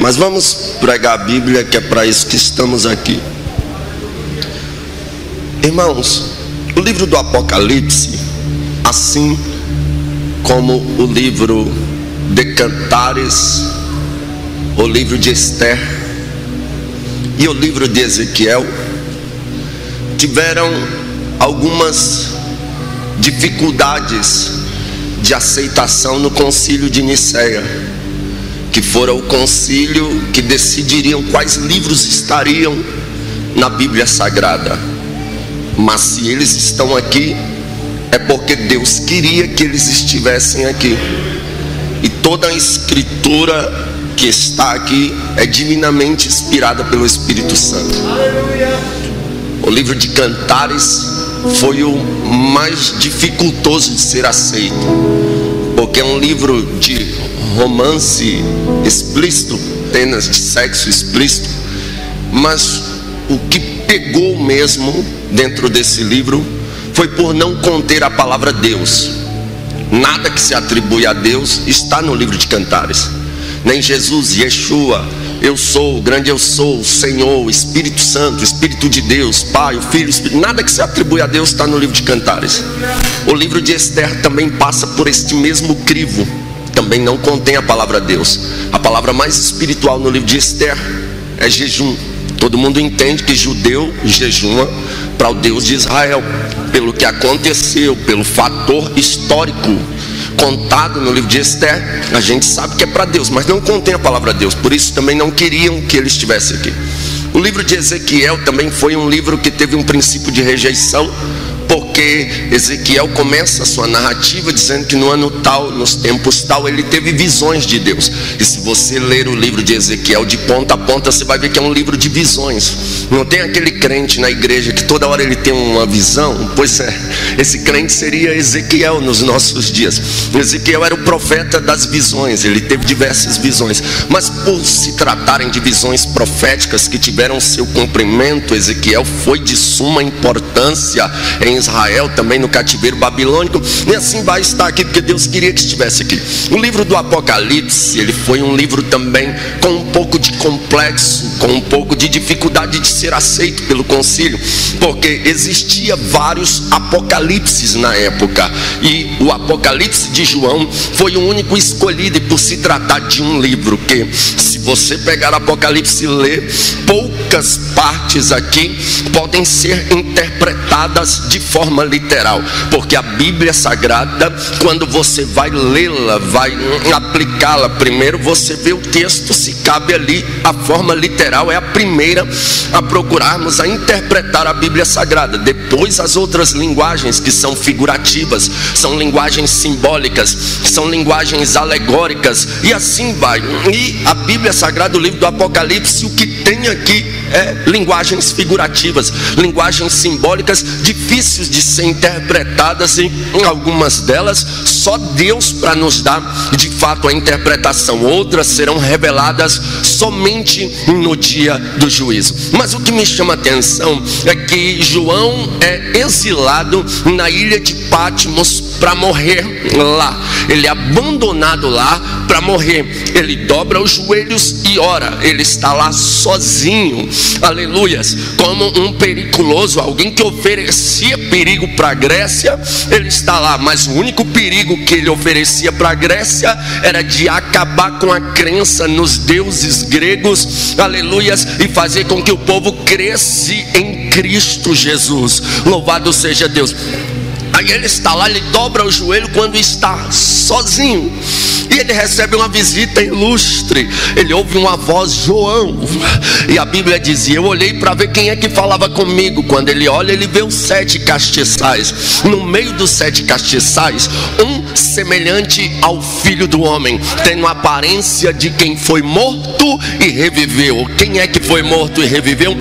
Mas vamos pregar a Bíblia, que é para isso que estamos aqui. Irmãos, o livro do Apocalipse, assim como o livro de Cantares, o livro de Esther e o livro de Ezequiel, tiveram algumas dificuldades de aceitação no concílio de Nicéia, que fora o concílio que decidiriam quais livros estariam na Bíblia Sagrada. Mas se eles estão aqui, é porque Deus queria que eles estivessem aqui. E toda a escritura que está aqui é divinamente inspirada pelo Espírito Santo. O livro de Cantares foi o mais dificultoso de ser aceito, porque é um livro de romance explícito, cenas de sexo explícito. Mas o que pegou mesmo dentro desse livro foi por não conter a palavra Deus. Nada que se atribui a Deus está no livro de Cantares. Nem Jesus, Yeshua, eu sou, o grande eu sou, o Senhor, o Espírito Santo, o Espírito de Deus, Pai, o Filho, o Espírito, nada que se atribui a Deus está no livro de Cantares. O livro de Esther também passa por este mesmo crivo, também não contém a palavra Deus. A palavra mais espiritual no livro de Esther é jejum. Todo mundo entende que judeu jejuma para o Deus de Israel, pelo que aconteceu, pelo fator histórico contado no livro de Esther. A gente sabe que é para Deus, mas não contém a palavra Deus. Por isso também não queriam que ele estivesse aqui. O livro de Ezequiel também foi um livro que teve um princípio de rejeição, porque Ezequiel começa a sua narrativa dizendo que no ano tal, nos tempos tal, ele teve visões de Deus. E se você ler o livro de Ezequiel de ponta a ponta, você vai ver que é um livro de visões. Não tem aquele crente na igreja que toda hora ele tem uma visão? Pois é, esse crente seria Ezequiel nos nossos dias. Ezequiel era o profeta das visões, ele teve diversas visões. Mas por se tratarem de visões proféticas que tiveram seu cumprimento, Ezequiel foi de suma importância em Israel, também no cativeiro babilônico, e assim vai estar aqui porque Deus queria que estivesse aqui. O livro do Apocalipse, ele foi um livro também com um pouco de complexo, com um pouco de dificuldade de ser aceito pelo concílio, porque existia vários apocalipses na época, e o Apocalipse de João foi o único escolhido. E por se tratar de um livro que, se você pegar Apocalipse e ler, poucas partes aqui podem ser interpretadas de forma literal, porque a Bíblia Sagrada, quando você vai lê-la, vai aplicá-la, primeiro você vê o texto, se cabe ali. A forma literal é a primeira a procurarmos a interpretar a Bíblia Sagrada. Depois as outras linguagens que são figurativas, são linguagens simbólicas, são linguagens alegóricas, e assim vai. E a Bíblia Sagrada, o livro do Apocalipse, o que tem aqui é linguagens figurativas, linguagens simbólicas, difíceis de ser interpretadas, e em algumas delas só Deus para nos dar de fato a interpretação. Outras serão reveladas somente no dia do juízo. Mas o que me chama a atenção é que João é exilado na ilha de Patmos para morrer lá. Ele é abandonado lá para morrer. Ele dobra os joelhos e ora. Ele está lá sozinho, aleluias, como um periculoso, alguém que oferecia perigo para a Grécia. Ele está lá, mas o único perigo que ele oferecia para a Grécia era de acabar com a crença nos deuses gregos, aleluias, e fazer com que o povo cresce em Cristo Jesus. Louvado seja Deus. Aí ele está lá, ele dobra o joelho quando está sozinho, e ele recebe uma visita ilustre. Ele ouve uma voz, João, e a Bíblia dizia: eu olhei para ver quem é que falava comigo. Quando ele olha, ele vê os 7 castiçais. No meio dos 7 castiçais, um semelhante ao Filho do Homem, tendo a aparência de quem foi morto e reviveu. Quem é que foi morto e reviveu?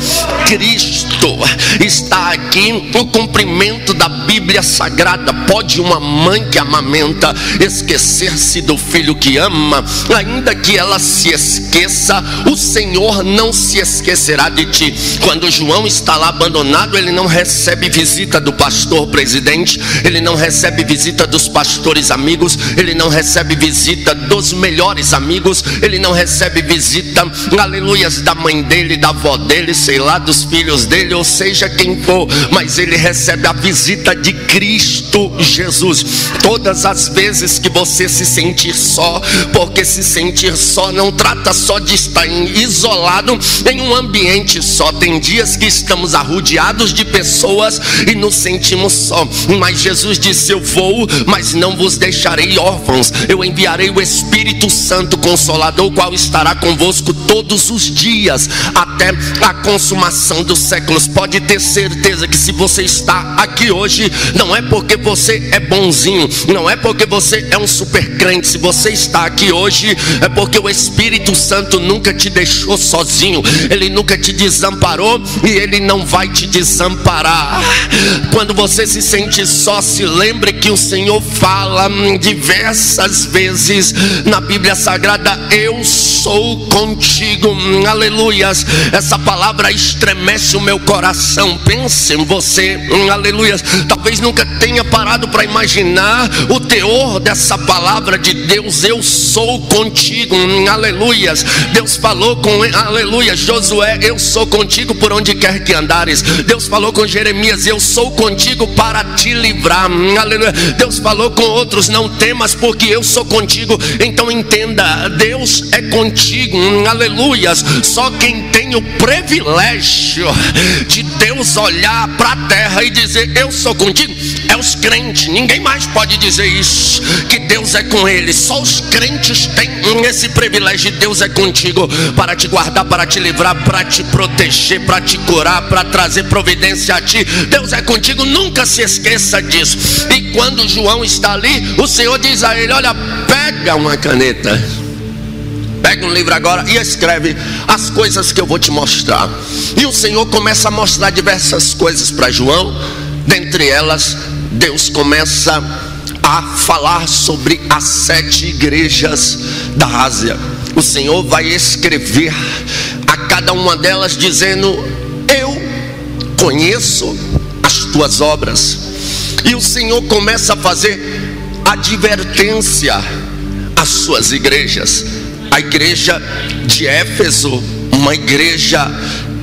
Cristo. Está aqui o cumprimento da Bíblia Sagrada. Pode uma mãe que amamenta esquecer-se do filho que ama? Ainda que ela se esqueça, o Senhor não se esquecerá de ti. Quando João está lá abandonado, ele não recebe visita do pastor presidente, ele não recebe visita dos pastores melhores amigos, ele não recebe visita dos melhores amigos, ele não recebe visita, aleluias, da mãe dele, da avó dele, sei lá, dos filhos dele, ou seja, quem for, mas ele recebe a visita de Cristo Jesus. Todas as vezes que você se sentir só, porque se sentir só não trata só de estar isolado em um ambiente só. Tem dias que estamos arrodeados de pessoas e nos sentimos só, mas Jesus disse: eu vou, mas não vos deixarei órfãos, eu enviarei o Espírito Santo Consolador, o qual estará convosco todos os dias, até a consumação dos séculos. Pode ter certeza que se você está aqui hoje, não é porque você é bonzinho, não é porque você é um super crente. Se você está aqui hoje, é porque o Espírito Santo nunca te deixou sozinho, ele nunca te desamparou e ele não vai te desamparar. Quando você se sente só, se lembre que o Senhor fala diversas vezes na Bíblia Sagrada: eu sou contigo, aleluias. Essa palavra estremece o meu coração. Pense em você, aleluias. Talvez nunca tenha parado para imaginar o teor dessa palavra de Deus: eu sou contigo, aleluias. Deus falou com, aleluia, Josué: eu sou contigo por onde quer que andares. Deus falou com Jeremias: eu sou contigo para te livrar, aleluia. Deus falou com outros: não temas, porque eu sou contigo. Então entenda, Deus é contigo, aleluias. Só quem tem o privilégio de Deus olhar para a terra e dizer: eu sou contigo, é os crentes. Ninguém mais pode dizer isso, que Deus é com eles. Só os crentes têm esse privilégio. Deus é contigo para te guardar, para te livrar, para te proteger, para te curar, para trazer providência a ti. Deus é contigo, nunca se esqueça disso. E quando João está ali, o Senhor diz a ele: olha, pega uma caneta, pega um livro agora e escreve as coisas que eu vou te mostrar. E o Senhor começa a mostrar diversas coisas para João. Dentre elas, Deus começa a falar sobre as 7 igrejas da Ásia. O Senhor vai escrever a cada uma delas dizendo: eu conheço as tuas obras. E o Senhor começa a fazer advertência às suas igrejas. A igreja de Éfeso, uma igreja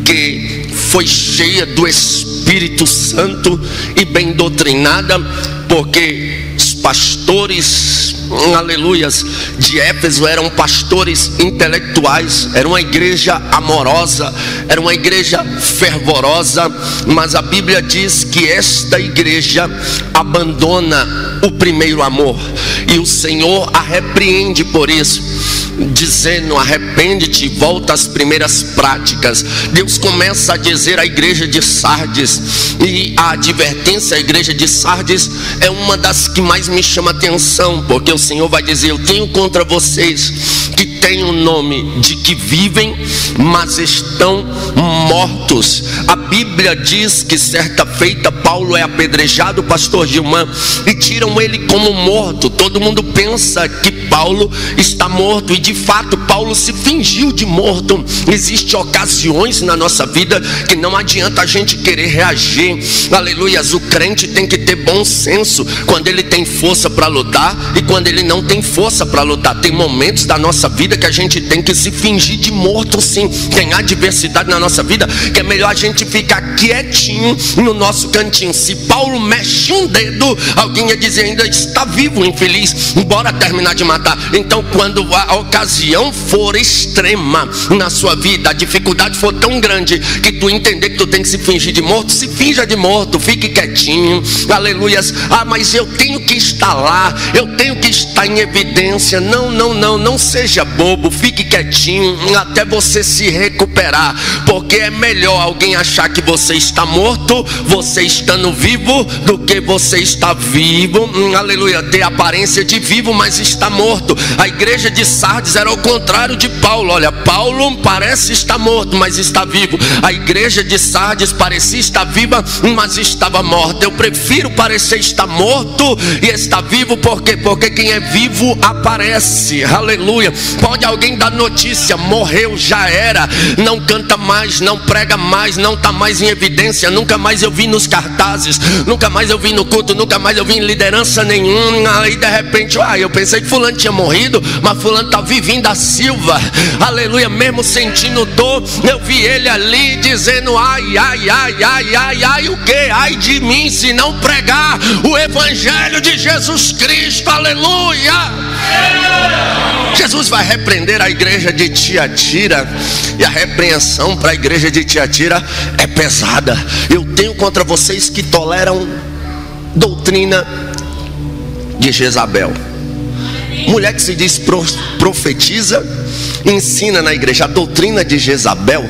que foi cheia do Espírito Santo e bem doutrinada, porque os pastores, aleluias, de Éfeso eram pastores intelectuais. Era uma igreja amorosa, era uma igreja fervorosa, mas a Bíblia diz que esta igreja abandona o primeiro amor, e o Senhor a repreende por isso, dizendo: arrepende-te e volta às primeiras práticas. Deus começa a dizer à igreja de Sardes, e a advertência à igreja de Sardes é uma das que mais me chama atenção, porque o Senhor vai dizer: eu tenho contra vocês que têm o nome de que vivem, mas estão mortos. A Bíblia diz que certa feita Paulo é apedrejado, pastor Gilman, e tiram ele como morto. Todo mundo pensa que Paulo está morto, e de fato Paulo se fingiu de morto. Existem ocasiões na nossa vida que não adianta a gente querer reagir, aleluias. O crente tem que ter bom senso quando ele tem força para lutar e quando ele não tem força para lutar. Tem momentos da nossa vida que a gente tem que se fingir de morto, sim. Tem adversidade na nossa vida que é melhor a gente ficar quietinho no nosso cantinho. Se Paulo mexe um dedo, alguém ia dizer: ainda está vivo, infeliz, bora terminar de matar. Então quando a ocasião for extrema na sua vida, a dificuldade for tão grande que tu entender que tu tem que se fingir de morto, se finja de morto, fique quietinho, aleluias. Ah, mas eu tenho que estar lá, eu tenho que estar em evidência. Não seja bobo, fique quietinho até você se recuperar, porque é melhor alguém achar que você está morto, você estando vivo, do que você está vivo, aleluia, ter aparência de vivo, mas está morto. A igreja de Sardes era o contrário de Paulo. Olha, Paulo parece estar morto, mas está vivo. A igreja de Sardes parecia estar viva, mas estava morta. Eu prefiro parecer estar morto e estar vivo, porque quem é vivo aparece, aleluia. Pode alguém dar notícia: morreu, já era, não canta mais, não prega mais, não está mais em evidência, nunca mais eu vi nos cartazes, nunca mais eu vi no culto, nunca mais eu vi em liderança nenhuma. E de de repente, eu pensei que fulano tinha morrido, mas fulano está vivinho da Silva, aleluia, mesmo sentindo dor, eu vi ele ali dizendo, ai, o que? Ai de mim se não pregar o evangelho de Jesus Cristo, aleluia. Jesus vai repreender a igreja de Tiatira, e a repreensão para a igreja de Tiatira é pesada. Eu tenho contra vocês que toleram doutrina de Jezabel. Mulher que se diz profetiza, ensina na igreja. A doutrina de Jezabel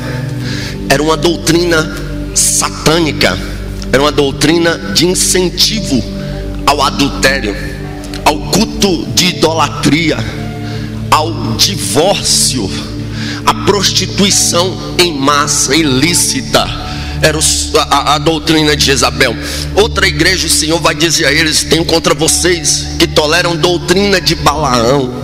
era uma doutrina satânica, era uma doutrina de incentivo ao adultério, ao culto de idolatria, ao divórcio, à prostituição em massa, ilícita. Era a doutrina de Jezabel. Outra igreja, o Senhor vai dizer a eles: tenho contra vocês que toleram doutrina de Balaão.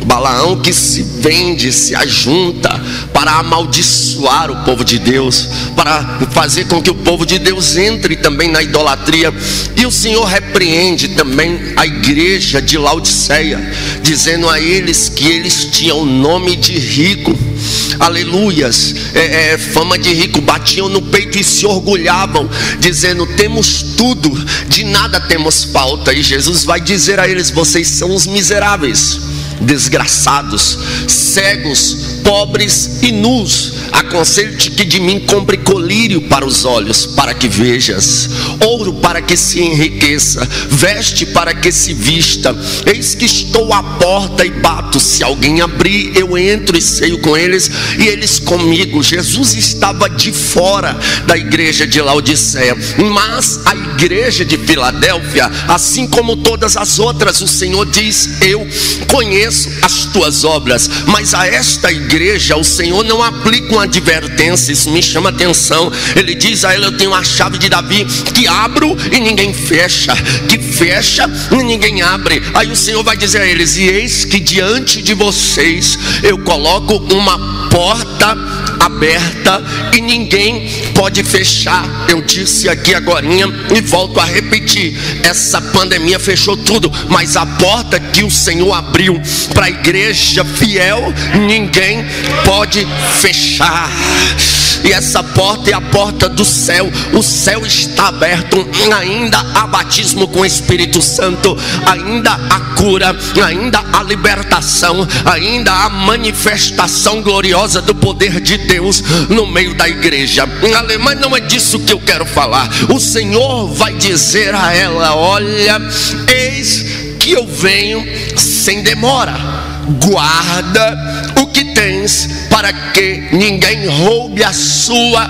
Balaão que se vende, se ajunta para amaldiçoar o povo de Deus, para fazer com que o povo de Deus entre também na idolatria. E o Senhor repreende também a igreja de Laodiceia, dizendo a eles que eles tinham nome de rico, aleluias, fama de rico, batiam no peito e se orgulhavam, dizendo: temos tudo, de nada temos falta. E Jesus vai dizer a eles: vocês são os miseráveis, desgraçados, cegos, pobres e nus. Aconselho-te que de mim compre colírio para os olhos, para que vejas, ouro para que se enriqueça, veste para que se vista. Eis que estou à porta e bato. Se alguém abrir, eu entro e ceio com eles, e eles comigo. Jesus estava de fora da igreja de Laodiceia, mas a igreja de Filadélfia, assim como todas as outras, o Senhor diz: eu conheço as tuas obras. Mas a esta igreja o Senhor não aplica uma advertência. Isso me chama atenção. Ele diz a ela: eu tenho a chave de Davi, que abro e ninguém fecha, que fecha e ninguém abre. Aí o Senhor vai dizer a eles: e eis que diante de vocês eu coloco uma porta aberta e ninguém pode fechar. Eu disse aqui agorinha e volto a repetir: essa pandemia fechou tudo, mas a porta que o Senhor abriu para a igreja fiel, ninguém pode fechar. E essa porta é a porta do céu. O céu está aberto. Ainda há batismo com o Espírito Santo, ainda há cura, ainda há libertação, ainda há manifestação gloriosa do poder de Deus no meio da igreja. Mas não é disso que eu quero falar. O Senhor vai dizer a ela: olha, eis que eu venho sem demora. Guarda o que tens, para que ninguém roube a sua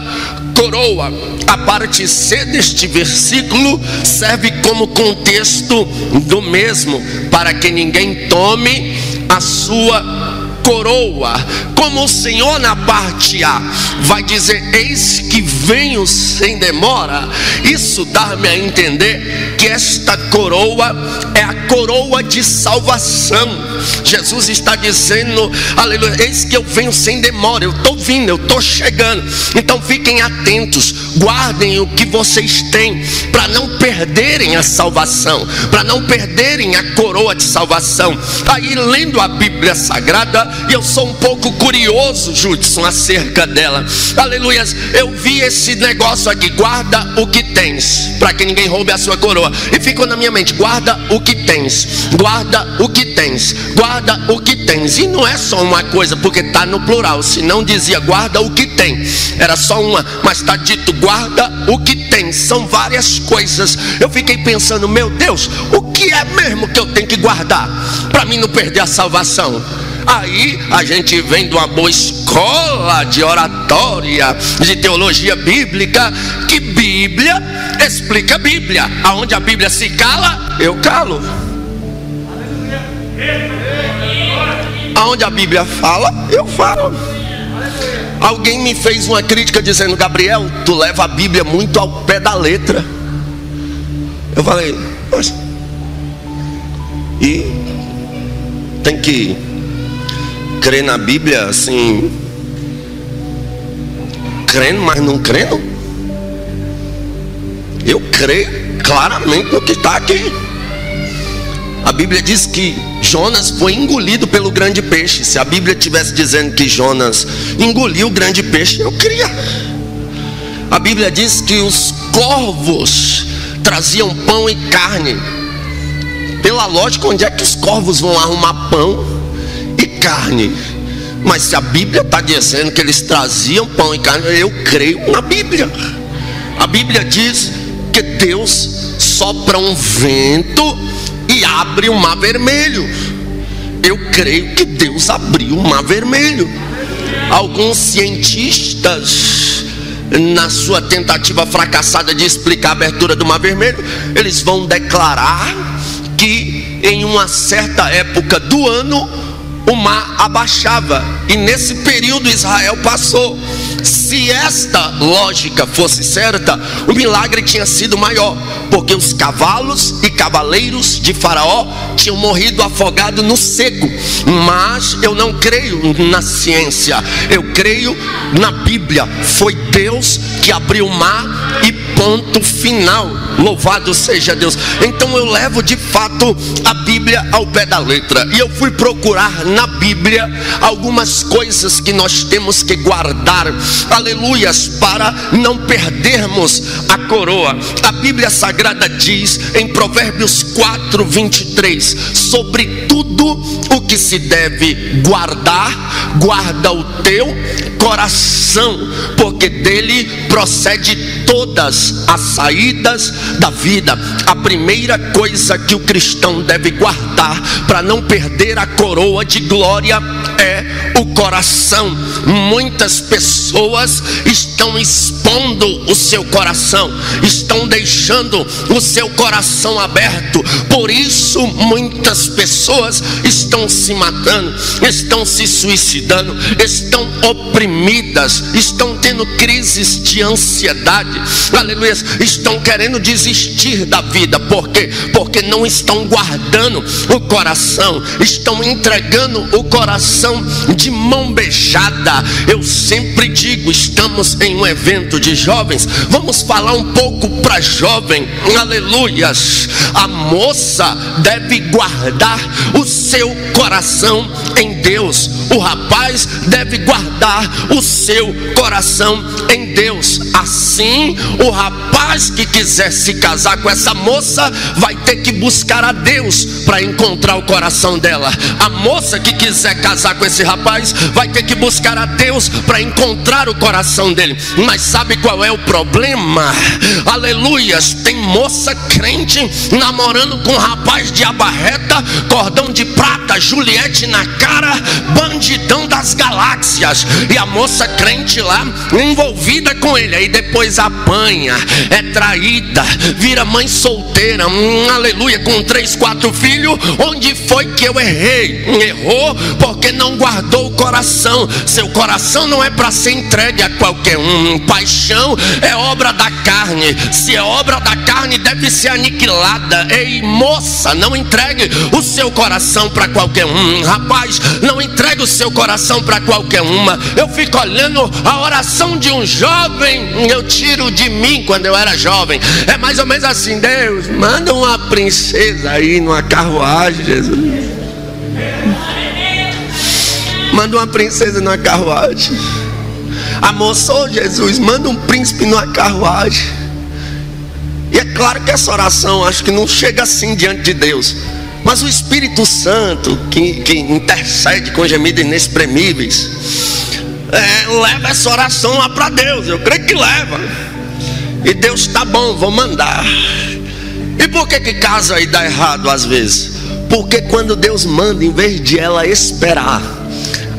coroa. A parte C deste versículo serve como contexto do mesmo: para que ninguém tome a sua coroa. Como o Senhor na parte A vai dizer: eis que venho sem demora, isso dá-me a entender que esta coroa é a coroa de salvação. Jesus está dizendo, aleluia, eis que eu venho sem demora. Eu estou vindo, eu estou chegando. Então fiquem atentos, guardem o que vocês têm, para não perderem a salvação, para não perderem a coroa de salvação. Aí, lendo a Bíblia Sagrada, e eu sou um pouco curioso, Judson, acerca dela, aleluia, eu vi esse negócio aqui: guarda o que tens, para que ninguém roube a sua coroa. E ficou na minha mente: guarda o que tens, guarda o que tens, guarda o que tens. E não é só uma coisa, porque está no plural. Se não dizia guarda o que tem, era só uma, mas está dito guarda o que tem. São várias coisas. Eu fiquei pensando: meu Deus, o que é mesmo que eu tenho que guardar para mim não perder a salvação? Aí a gente vem de uma boa escola de oratória, de teologia bíblica, que Bíblia explica a Bíblia. Aonde a Bíblia se cala, eu calo. Aonde a Bíblia fala, eu falo. Alguém me fez uma crítica dizendo: Gabriel, tu leva a Bíblia muito ao pé da letra. Eu falei: poxa, e tem que crer na Bíblia assim, crendo, mas não crendo? Eu creio claramente no que está aqui. A Bíblia diz que Jonas foi engolido pelo grande peixe. Se a Bíblia estivesse dizendo que Jonas engoliu o grande peixe, eu cria. A Bíblia diz que os corvos traziam pão e carne. Pela lógica, onde é que os corvos vão arrumar pão e carne? Mas se a Bíblia está dizendo que eles traziam pão e carne, eu creio na Bíblia. A Bíblia diz que Deus sopra um vento e abre o mar vermelho. Eu creio que Deus abriu o mar vermelho. Alguns cientistas, na sua tentativa fracassada de explicar a abertura do mar vermelho, eles vão declarar que em uma certa época do ano o mar abaixava, e nesse período Israel passou. Se esta lógica fosse certa, o milagre tinha sido maior, porque os cavalos e cavaleiros de Faraó tinham morrido afogados no seco. Mas eu não creio na ciência, eu creio na Bíblia. Foi Deus que abriu o mar e ponto final. Louvado seja Deus. Então eu levo de fato a Bíblia ao pé da letra, e eu fui procurar na Bíblia algumas coisas que nós temos que guardar, aleluias, para não perdermos a coroa. A Bíblia Sagrada diz em Provérbios 4:23: sobre tudo o que se deve guardar, guarda o teu coração, porque dele procede todas as saídas da vida. A primeira coisa que o cristão deve guardar para não perder a coroa de glória é o coração. Muitas pessoas estão expondo o seu coração, estão deixando o seu coração aberto. Por isso muitas pessoas estão se matando, estão se suicidando, estão oprimidas, estão tendo crises de ansiedade, aleluia, estão querendo desistir da vida. Por quê? Porque não estão guardando o coração, estão entregando o coração de mão beijada. Eu sempre digo, estamos em um evento de jovens, vamos falar um pouco para jovem, aleluias. A moça deve guardar o seu coração em Deus, o rapaz deve guardar o seu coração em Deus. Assim, o rapaz que quiser se casar com essa moça vai ter que buscar a Deus para encontrar o coração dela. A moça que quiser casar com esse rapaz vai ter que buscar a Deus para encontrar o coração dele. Mas sabe qual é o problema? Aleluias, tem moça crente namorando com um rapaz de abarreta, cordão de prata, Juliette na cara, bandidão das galáxias, e a moça crente lá envolvida com ele, aí depois apanha, é traída, vira mãe solteira, aleluia, com 3, 4 filhos. Onde foi que eu errei? Errou porque não guardou o coração. Seu coração não é para ser entregue a qualquer um. Paixão é obra da carne. Se é obra da carne, deve ser aniquilada. Ei, moça, não entregue o seu coração para qualquer um. Rapaz, não entregue o seu coração para qualquer uma. Eu fico olhando a oração de um jovem, eu tiro de mim quando eu era jovem. É mais ou menos assim: Deus, manda uma princesa aí numa carruagem, Jesus. Manda uma princesa numa carruagem. A moça: oh Jesus, manda um príncipe numa carruagem. E é claro que essa oração acho que não chega assim diante de Deus, mas o Espírito Santo que intercede com gemidos inexprimíveis, leva essa oração lá para Deus. Eu creio que leva. E Deus: tá bom, vou mandar. E por que casa e dá errado às vezes? Porque quando Deus manda, em vez de ela esperar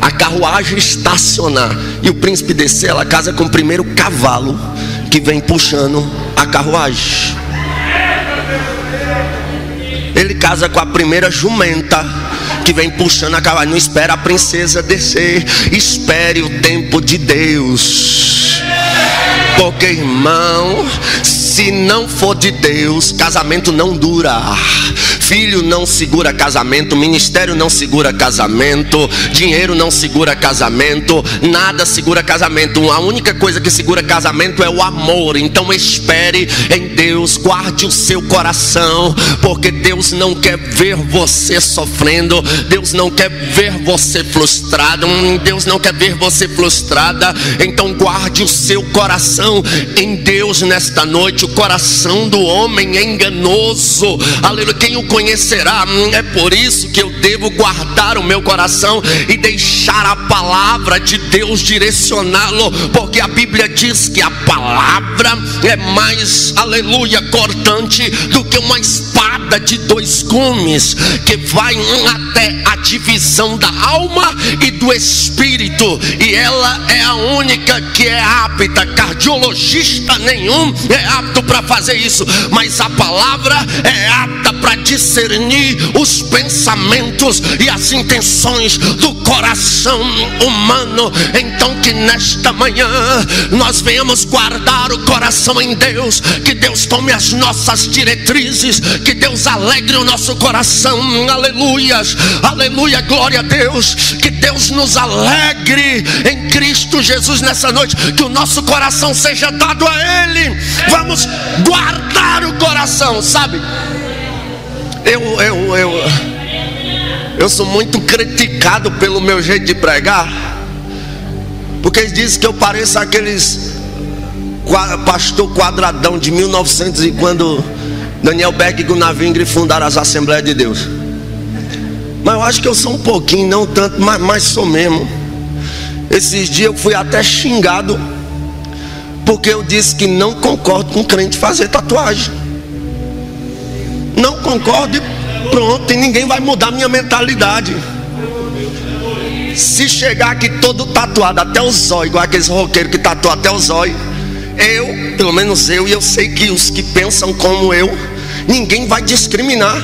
a carruagem estacionar e o príncipe descer, ela casa com o primeiro cavalo que vem puxando a carruagem. Ele casa com a primeira jumenta que vem puxando a carruagem. Não espera a princesa descer, espere o tempo de Deus. Porque, irmão, se não for de Deus, casamento não dura, Filho não segura casamento, ministério não segura casamento, dinheiro não segura casamento, nada segura casamento. A única coisa que segura casamento é o amor. Então espere em Deus, guarde o seu coração, porque Deus não quer ver você sofrendo, Deus não quer ver você frustrado, Deus não quer ver você frustrada. Então guarde o seu coração em Deus nesta noite. O coração do homem é enganoso, aleluia, quem o conhecerá? É por isso que eu devo guardar o meu coração e deixar a palavra de Deus direcioná-lo, porque a Bíblia diz que a palavra é mais, aleluia, cortante do que uma espada de dois gumes, que vai até a divisão da alma e do espírito, e ela é a única que é apta. Cardiologista nenhum é apto para fazer isso, mas a palavra é apta para discernir os pensamentos e as intenções do coração humano. Então que nesta manhã nós venhamos guardar o coração em Deus, que Deus tome as nossas diretrizes, que Deus alegre o nosso coração, aleluias, aleluia, glória a Deus, que Deus nos alegre em Cristo Jesus nessa noite, que o nosso coração seja dado a Ele. Vamos guardar o coração, sabe? Eu sou muito criticado pelo meu jeito de pregar, porque eles dizem que eu pareço aqueles pastor quadradão de 1900 e quando Daniel Berg e Gunnar Wingre fundaram as Assembleias de Deus. Mas eu acho que eu sou um pouquinho, não tanto, mas sou mesmo. Esses dias eu fui até xingado, porque eu disse que não concordo com crente fazer tatuagem. Não concordo e pronto, e ninguém vai mudar minha mentalidade. Se chegar aqui todo tatuado até o zóio, igual aqueles roqueiros que tatuam até o zóio, pelo menos eu, e eu sei que os que pensam como eu, ninguém vai discriminar.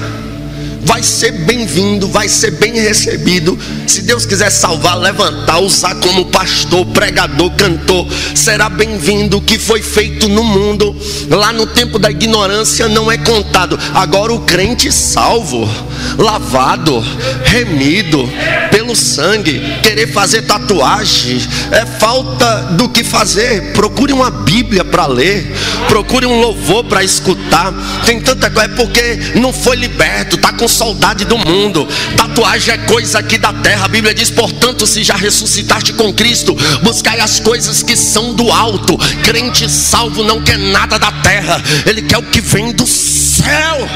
Vai ser bem-vindo, vai ser bem recebido. Se Deus quiser salvar, levantar, usar como pastor, pregador, cantor, será bem-vindo. O que foi feito no mundo, lá no tempo da ignorância, não é contado. Agora o crente salvo, lavado, remido pelo sangue, querer fazer tatuagem é falta do que fazer. Procure uma Bíblia para ler, procure um louvor para escutar. Tem tanta coisa, é porque não foi liberto, está com saudade do mundo. Tatuagem é coisa aqui da terra. A Bíblia diz: portanto, se já ressuscitaste com Cristo, buscai as coisas que são do alto. Crente salvo não quer nada da terra, ele quer o que vem do céu.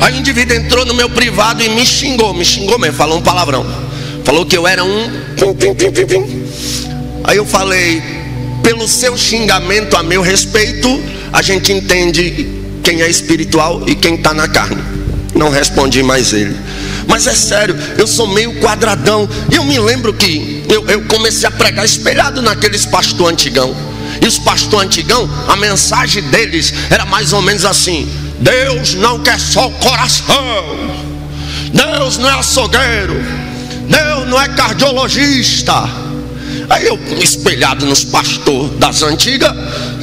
Aí o indivíduo entrou no meu privado e me xingou mesmo, falou um palavrão, falou que eu era um Aí eu falei: pelo seu xingamento a meu respeito, a gente entende quem é espiritual e quem está na carne. Não respondi mais ele. Mas é sério, eu sou meio quadradão. E eu me lembro que eu comecei a pregar espelhado naqueles pastor antigão. E os pastor antigão, a mensagem deles era mais ou menos assim: Deus não quer só o coração, Deus não é açougueiro, Deus não é cardiologista. Aí eu, espelhado nos pastores das antigas,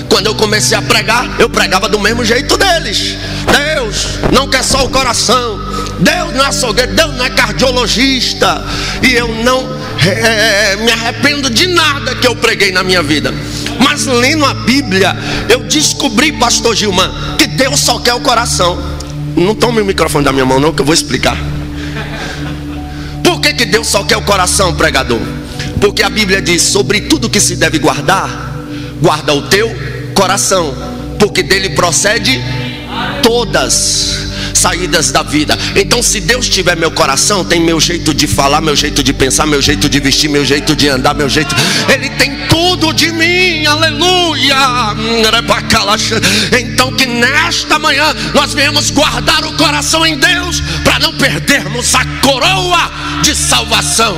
quando eu comecei a pregar, eu pregava do mesmo jeito deles. Deus não quer só o coração, Deus não é açougueiro, Deus não é cardiologista. E eu não me arrependo de nada que eu preguei na minha vida. Mas lendo a Bíblia, eu descobri, pastor Gilman, que Deus só quer o coração. Não tome o microfone da minha mão não, que eu vou explicar. Por que Deus só quer o coração, pregador? Porque a Bíblia diz: sobre tudo que se deve guardar, guarda o teu coração, porque dele procede todas saídas da vida. Então, se Deus tiver meu coração, tem meu jeito de falar, meu jeito de pensar, meu jeito de vestir, meu jeito de andar, meu jeito, Ele tem tudo de mim, aleluia. Então que nesta manhã nós venhamos guardar o coração em Deus, para não perdermos a coroa de salvação,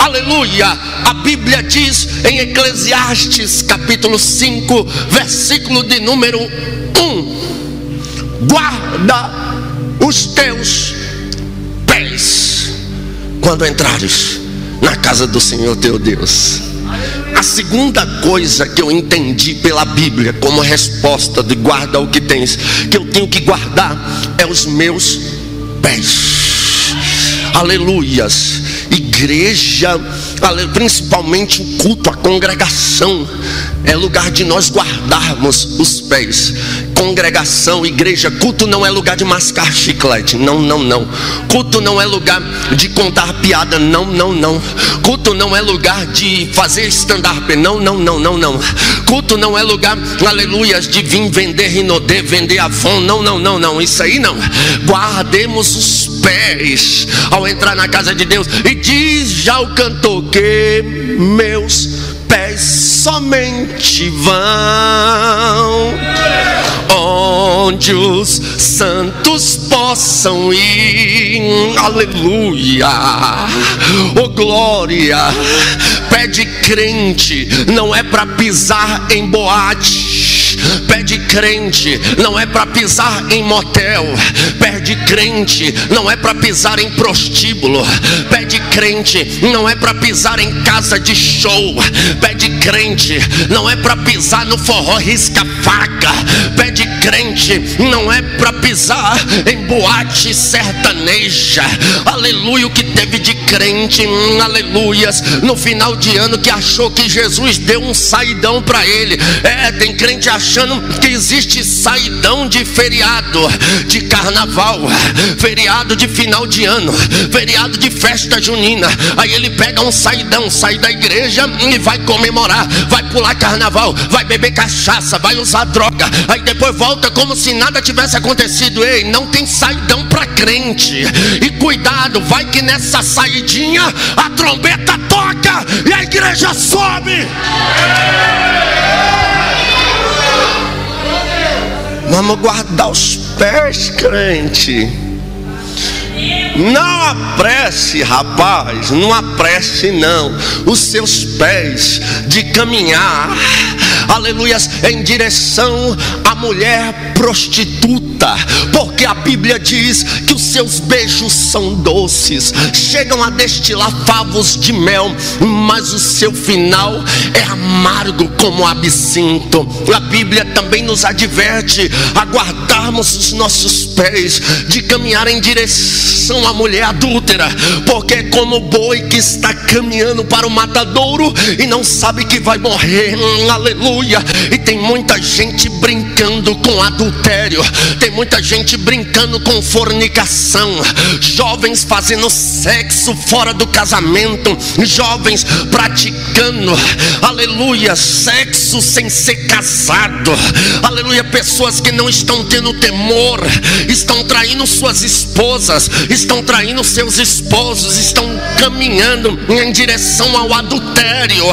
aleluia. A Bíblia diz em Eclesiastes capítulo 5, versículo de número 1: guarda os teus pés quando entrares na casa do Senhor teu Deus. A segunda coisa que eu entendi pela Bíblia como resposta de guarda o que tens, que eu tenho que guardar, é os meus pés. Aleluias. Igreja, principalmente o culto, a congregação, é lugar de nós guardarmos os pés. Congregação, igreja, culto não é lugar de mascar chiclete. Não, não, não. Culto não é lugar de contar piada. Não, não, não. Culto não é lugar de fazer stand-up. Não, não, não, não, não. Culto não é lugar, aleluias, de vir vender Rinodê, vender Avon. Não, não, não, não. Isso aí não. Guardemos os pés ao entrar na casa de Deus. E diz já o cantor que meus pés somente vão onde os santos possam ir. Aleluia, oh glória. Pé de crente não é para pisar em boate. Pé de crente não é para pisar em motel. Pé de crente não é para pisar em prostíbulo. Pé de crente não é para pisar em casa de show. Pé de crente não é para pisar no forró risca-faca. Pé de crente não é para pisar em boate sertaneja. Aleluia, o que teve de crente, aleluias, no final de ano que achou que Jesus deu um saidão para ele. Tem crente achando que existe saidão de feriado, de carnaval, feriado de final de ano, feriado de festa junina. Aí ele pega um saidão, sai da igreja e vai comemorar, vai pular carnaval, vai beber cachaça, vai usar droga, aí depois volta como se nada tivesse acontecido. Ei, não tem saidão para crente. E cuidado, vai que nessa saidinha a trombeta toca e a igreja sobe. Vamos guardar os pés, crente. Não apresse, rapaz, não apresse não os seus pés de caminhar, aleluias, em direção à mulher prostituta, porque a Bíblia diz que os seus beijos são doces, chegam a destilar favos de mel, mas o seu final é amargo como absinto. A Bíblia também nos adverte a guardarmos os nossos pés de caminhar em direção à mulher adúltera, porque é como boi que está caminhando para o matadouro e não sabe que vai morrer. Aleluia. E tem muita gente brincando com adultério, tem muita gente brincando com fornicação, jovens fazendo sexo fora do casamento, jovens praticando, aleluia, sexo sem ser casado, aleluia, pessoas que não estão tendo temor, estão traindo suas esposas, estão traindo seus esposos, estão caminhando em direção ao adultério.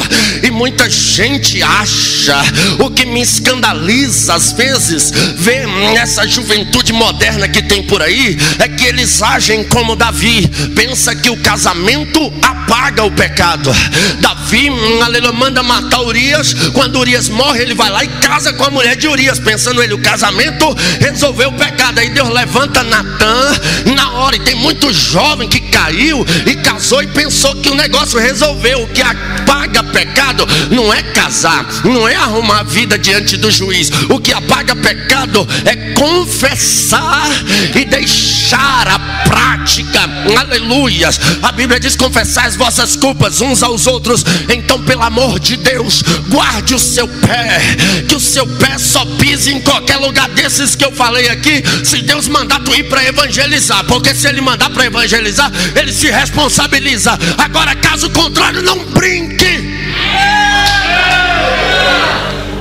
E muita gente acha, o que me escandaliza às vezes, ver essa juventude moderna que tem por aí, é que eles agem como Davi, pensa que o casamento apaga o pecado. Davi, aleluia, manda matar Urias, quando Urias morre ele vai lá e casa com a mulher de Urias, pensando ele, o casamento resolveu o pecado. Aí Deus levanta Natã na hora, e tem muito jovem que caiu e casou e pensou que o negócio resolveu. O que apaga pecado não é casar, não é arrumar a vida diante do juiz. O que apaga pecado é confessar e deixar a prática. Aleluias. A Bíblia diz: confessai as vossas culpas uns aos outros. Então, pelo amor de Deus, guarde o seu pé, que o seu pé só pise em qualquer lugar desses que eu falei aqui, se Deus mandar tu ir para evangelizar, porque se ele mandar para evangelizar, ele se responsabiliza. Agora, caso contrário, não brinque.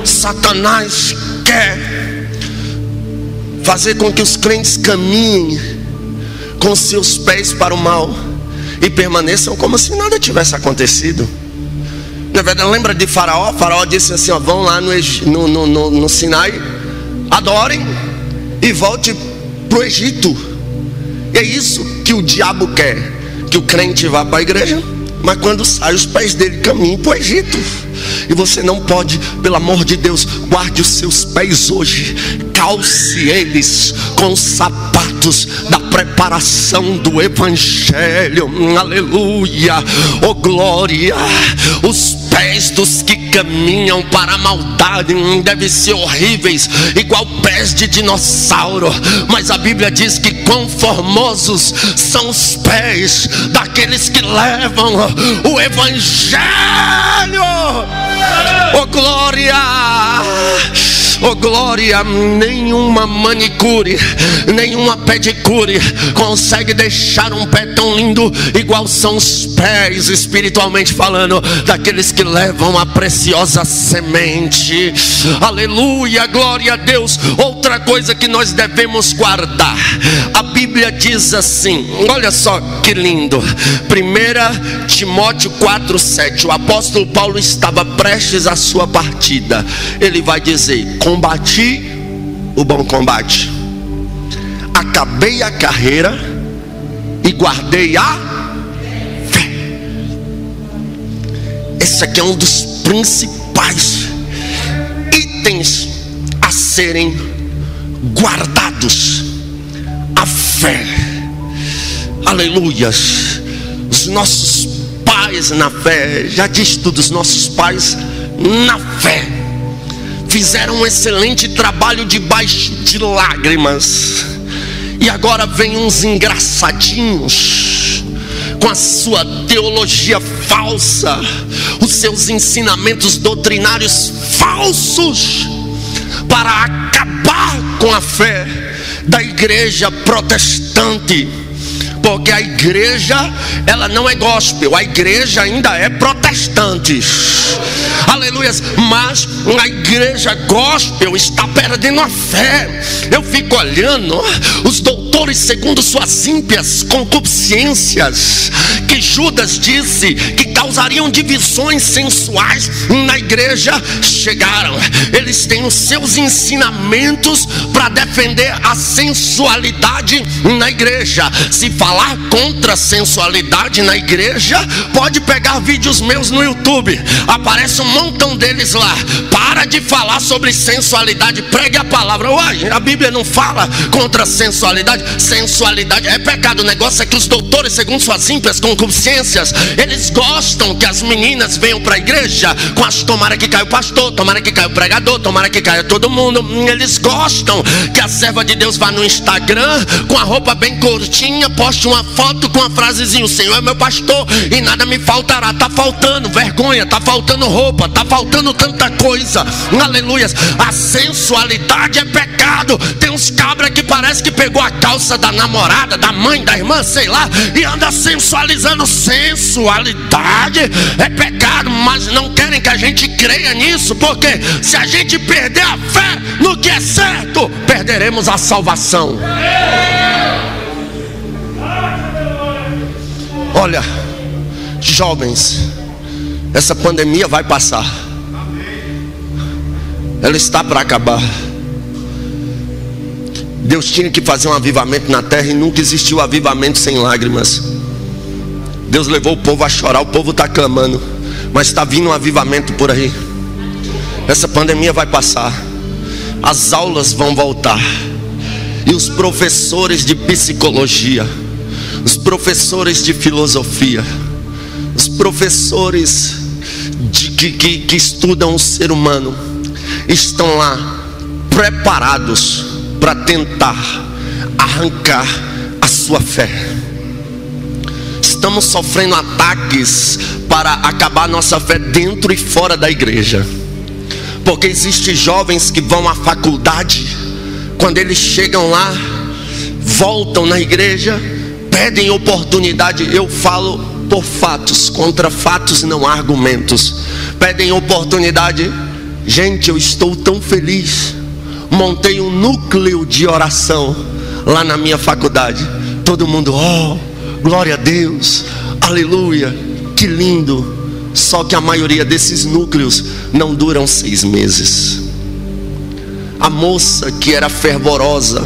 Satanás quer fazer com que os crentes caminhem com seus pés para o mal e permaneçam como se nada tivesse acontecido. Na verdade, lembra de Faraó? Faraó disse assim: ó, vão lá no Sinai, adorem e volte para o Egito. E é isso que o diabo quer, que o crente vá para a igreja, mas quando sai os pés dele caminhem para o Egito. E você não pode, pelo amor de Deus, guarde os seus pés hoje, calce eles com sapatos sapatos da preparação do Evangelho. Aleluia, oh glória. Os pés dos que caminham para a maldade devem ser horríveis, igual pés de dinossauro, mas a Bíblia diz que quão formosos são os pés daqueles que levam o Evangelho. Oh glória, oh glória. Nenhuma manicure, nenhuma pedicure consegue deixar um pé tão lindo igual são os pés, espiritualmente falando, daqueles que levam a preciosa semente. Aleluia, glória a Deus. Outra coisa que nós devemos guardar, a Bíblia diz assim, olha só que lindo, 1 Timóteo 4:7. O apóstolo Paulo estava prestes à sua partida. Ele vai dizer: combati o bom combate, acabei a carreira e guardei a fé. Esse aqui é um dos principais itens a serem guardados: a fé. Aleluias. Os nossos pais na fé, já diz tudo, os nossos pais na fé fizeram um excelente trabalho debaixo de lágrimas. E agora vem uns engraçadinhos com a sua teologia falsa, os seus ensinamentos doutrinários falsos, para acabar com a fé da igreja protestante. Porque a igreja, ela não é gospel, a igreja ainda é protestante. Aleluia. Mas a igreja gospel está perdendo a fé. Eu fico olhando os doutores segundo suas ímpias concupiscências, que Judas disse que causariam divisões sensuais na igreja, chegaram. Eles têm os seus ensinamentos para defender a sensualidade na igreja. Se falar contra a sensualidade na igreja, pode pegar vídeos meus no YouTube, aparece um montão deles lá. Para de falar sobre sensualidade, pregue a palavra. Uai, a Bíblia não fala contra a sensualidade. Sensualidade é pecado. O negócio é que os doutores, segundo suas ímpias concupiscências, eles gostam que as meninas venham para a igreja com as tomara que caia o pastor, tomara que caia o pregador, tomara que caia todo mundo. Eles gostam que a serva de Deus vá no Instagram com a roupa bem curtinha, poste uma foto com a frasezinha: o Senhor é meu pastor e nada me faltará. Tá faltando vergonha, tá faltando roupa, tá faltando tanta coisa. Aleluia. A sensualidade é pecado. Tem uns cabras que parece que pegou a calça da namorada, da mãe, da irmã, sei lá, e anda sensualizando. Sensualidade é pecado, mas não querem que a gente creia nisso, porque se a gente perder a fé no que é certo, perderemos a salvação. Olha, jovens, essa pandemia vai passar. Ela está para acabar. Deus tinha que fazer um avivamento na terra e nunca existiu avivamento sem lágrimas. Deus levou o povo a chorar, o povo está clamando, mas está vindo um avivamento por aí. Essa pandemia vai passar, as aulas vão voltar, e os professores de psicologia, os professores de filosofia, os professores que estudam o ser humano, estão lá preparados para tentar arrancar a sua fé. Estamos sofrendo ataques para acabar nossa fé dentro e fora da igreja, porque existem jovens que vão à faculdade, quando eles chegam lá, voltam na igreja, pedem oportunidade. Eu falo por fatos, contra fatos não há argumentos. Pedem oportunidade. Gente, eu estou tão feliz, montei um núcleo de oração lá na minha faculdade. Todo mundo, oh, glória a Deus, aleluia, que lindo. Só que a maioria desses núcleos não duram 6 meses. A moça que era fervorosa,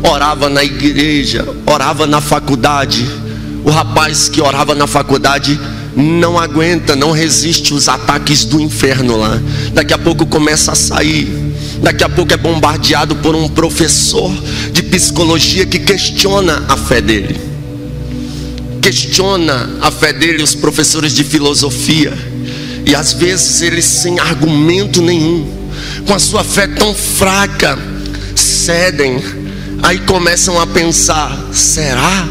orava na igreja, orava na faculdade. O rapaz que orava na faculdade não aguenta, não resiste os ataques do inferno lá. Daqui a pouco começa a sair. Daqui a pouco é bombardeado por um professor de psicologia que questiona a fé dele. Questiona a fé dele, os professores de filosofia. E às vezes eles, sem argumento nenhum, com a sua fé tão fraca, cedem. Aí começam a pensar: será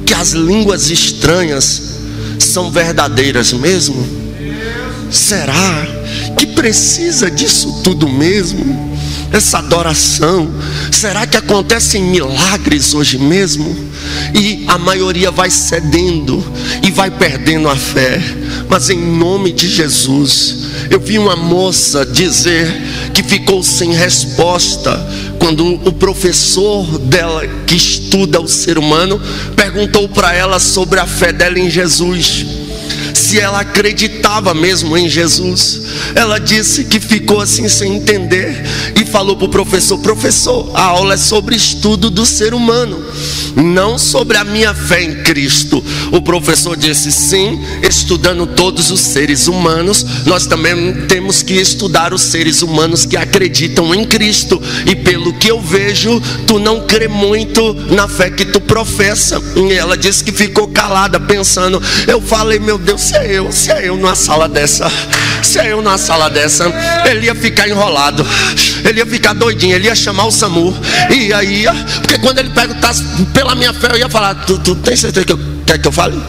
que as línguas estranhas são verdadeiras mesmo? Será que precisa disso tudo mesmo? Essa adoração, será que acontecem milagres hoje mesmo? E a maioria vai cedendo e vai perdendo a fé. Mas em nome de Jesus, eu vi uma moça dizer que ficou sem resposta quando o professor dela, que estuda o ser humano, perguntou para ela sobre a fé dela em Jesus, se ela acreditava mesmo em Jesus. Ela disse que ficou assim sem entender e falou para o professor: professor, a aula é sobre estudo do ser humano, não sobre a minha fé em Cristo. O professor disse: sim, estudando todos os seres humanos, nós também temos que estudar os seres humanos que acreditam em Cristo. E pelo que eu vejo, tu não crê muito na fé que tu professa. E ela disse que ficou calada, pensando. Eu falei: meu Deus, se é eu numa sala dessa, ele ia ficar enrolado, ele ia ficar doidinho, ele ia chamar o SAMU. E aí, porque quando ele perguntasse pela minha fé, eu ia falar: tu tem certeza que quer que eu fale?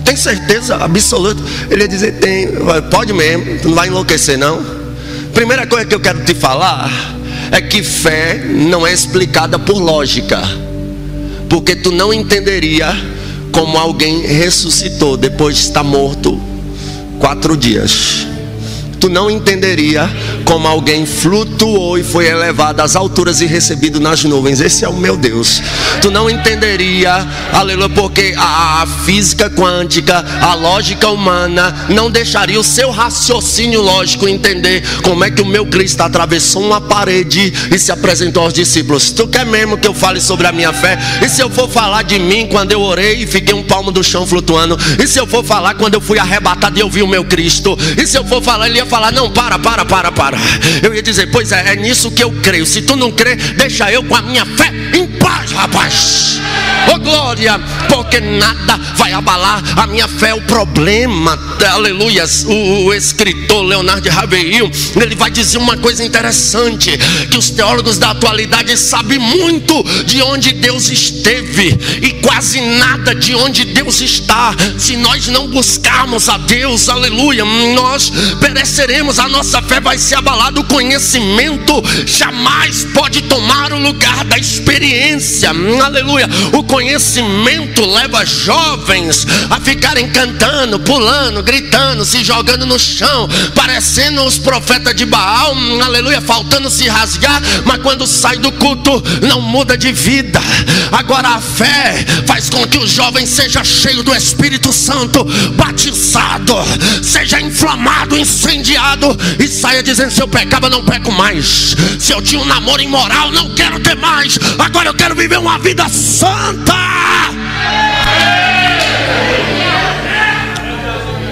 Tem certeza absoluta? Ele ia dizer: tem. Pode mesmo, tu não vai enlouquecer não. Primeira coisa que eu quero te falar é que fé não é explicada por lógica, porque tu não entenderia como alguém ressuscitou depois de estar morto 4 dias. Tu não entenderia como alguém flutuou e foi elevado às alturas e recebido nas nuvens. Esse é o meu Deus. Tu não entenderia, aleluia, porque a física quântica, a lógica humana não deixaria o seu raciocínio lógico entender como é que o meu Cristo atravessou uma parede e se apresentou aos discípulos. Tu quer mesmo que eu fale sobre a minha fé? E se eu for falar de mim quando eu orei e fiquei um palmo do chão flutuando? E se eu for falar quando eu fui arrebatado e eu vi o meu Cristo? E se eu for falar, ele ia falar: não, para. Eu ia dizer: pois é nisso que eu creio. Se tu não crê, deixa eu com a minha fé em paz, rapaz. Oh glória, porque nada vai abalar a minha fé. O problema, aleluia, o escritor Leonardo de Ravenhill, ele vai dizer uma coisa interessante, que os teólogos da atualidade sabem muito de onde Deus esteve e quase nada de onde Deus está. Se nós não buscarmos a Deus, aleluia, nós pereceremos, a nossa fé vai ser abalada. O conhecimento jamais pode tomar o lugar da experiência, aleluia. O conhecimento leva jovens a ficarem cantando, pulando, gritando, se jogando no chão, parecendo os profetas de Baal, aleluia, faltando se rasgar, mas quando sai do culto não muda de vida. Agora a fé faz com que o jovem seja cheio do Espírito Santo, batizado, seja inflamado, incendiado e saia dizendo: se eu pecava, não peco mais. Se eu tinha um namoro imoral, não quero ter mais. Agora eu quero viver uma vida santa.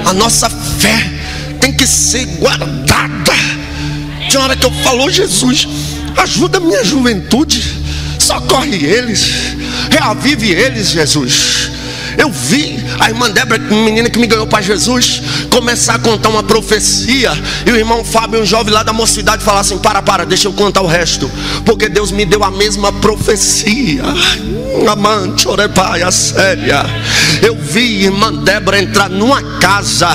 A nossa fé tem que ser guardada. Tinha hora que eu falo: Jesus, ajuda a minha juventude, socorre eles, reavive eles, Jesus. Eu vi a irmã Débora, menina que me ganhou para Jesus, começar a contar uma profecia, e o irmão Fábio, um jovem lá da mocidade, falar assim: para, deixa eu contar o resto, porque Deus me deu a mesma profecia. Amante, orepaia, séria. Eu vi irmã Débora entrar numa casa.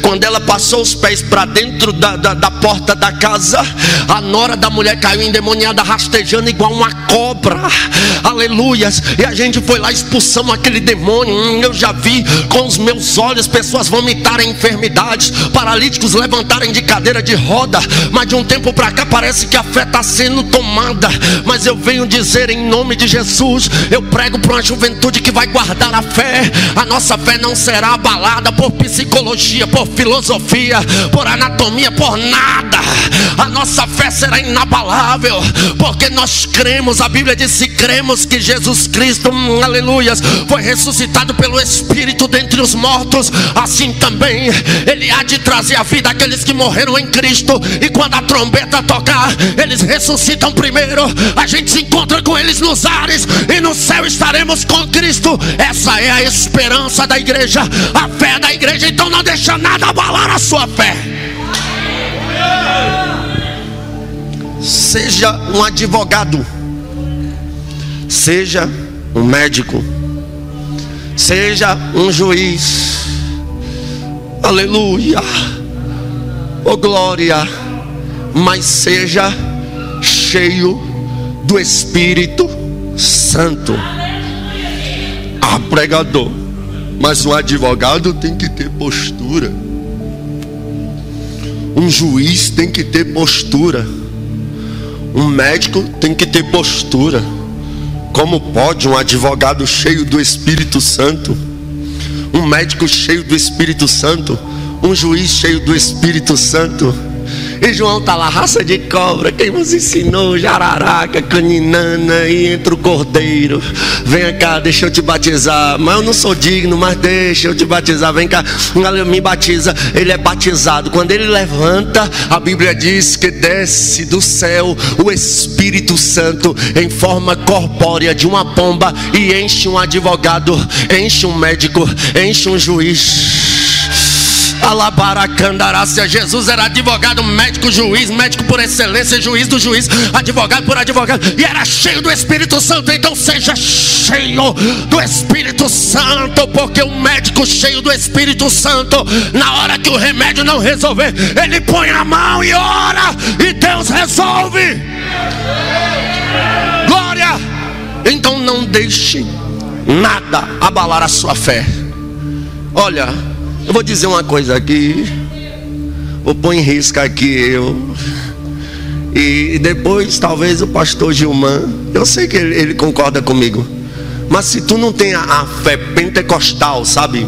Quando ela passou os pés para dentro da porta da casa, a nora da mulher caiu endemoniada, rastejando igual uma cobra. Aleluias. E a gente foi lá, expulsamos aquele demônio. Eu já vi com os meus olhos pessoas vomitarem enfermidades, paralíticos levantarem de cadeira de roda. Mas de um tempo para cá parece que a fé está sendo tomada. Mas eu venho dizer em nome de Jesus, eu prego para uma juventude que vai guardar a fé. A nossa fé não será abalada por psicologia, por filosofia, por anatomia, por nada. A nossa fé será inabalável, porque nós cremos. A Bíblia diz: se cremos que Jesus Cristo, aleluias, foi ressuscitado pelo Espírito dentre os mortos, assim também Ele há de trazer a vida àqueles que morreram em Cristo. E quando a trombeta tocar, eles ressuscitam primeiro. A gente se encontra com eles nos ares, e no céu estaremos com Cristo. Essa é a esperança da igreja, a fé da igreja. Então não deixa nada abalar a sua fé. Seja um advogado, seja um médico, seja um juiz, aleluia, oh glória, mas seja cheio do Espírito Santo. Ah, pregador, mas um advogado tem que ter postura, um juiz tem que ter postura, um médico tem que ter postura. Como pode um advogado cheio do Espírito Santo, um médico cheio do Espírito Santo, um juiz cheio do Espírito Santo? E João está lá, raça de cobra, quem vos ensinou? Jararaca, caninana, e entra o cordeiro. Vem cá, deixa eu te batizar. Mas eu não sou digno, mas deixa eu te batizar. Vem cá, me batiza. Ele é batizado. Quando ele levanta, a Bíblia diz que desce do céu o Espírito Santo em forma corpórea de uma pomba, e enche um advogado, enche um médico, enche um juiz. Alabaracandarácia. Jesus era advogado, médico, juiz, médico por excelência, juiz do juiz, advogado por advogado, e era cheio do Espírito Santo. Então seja cheio do Espírito Santo, porque o médico cheio do Espírito Santo, na hora que o remédio não resolver, ele põe a mão e ora, e Deus resolve. Glória. Então não deixe nada abalar a sua fé. Olha, eu vou dizer uma coisa aqui, vou pôr em risco aqui e depois talvez o pastor Gilman, eu sei que ele concorda comigo, mas se tu não tem a fé pentecostal, sabe?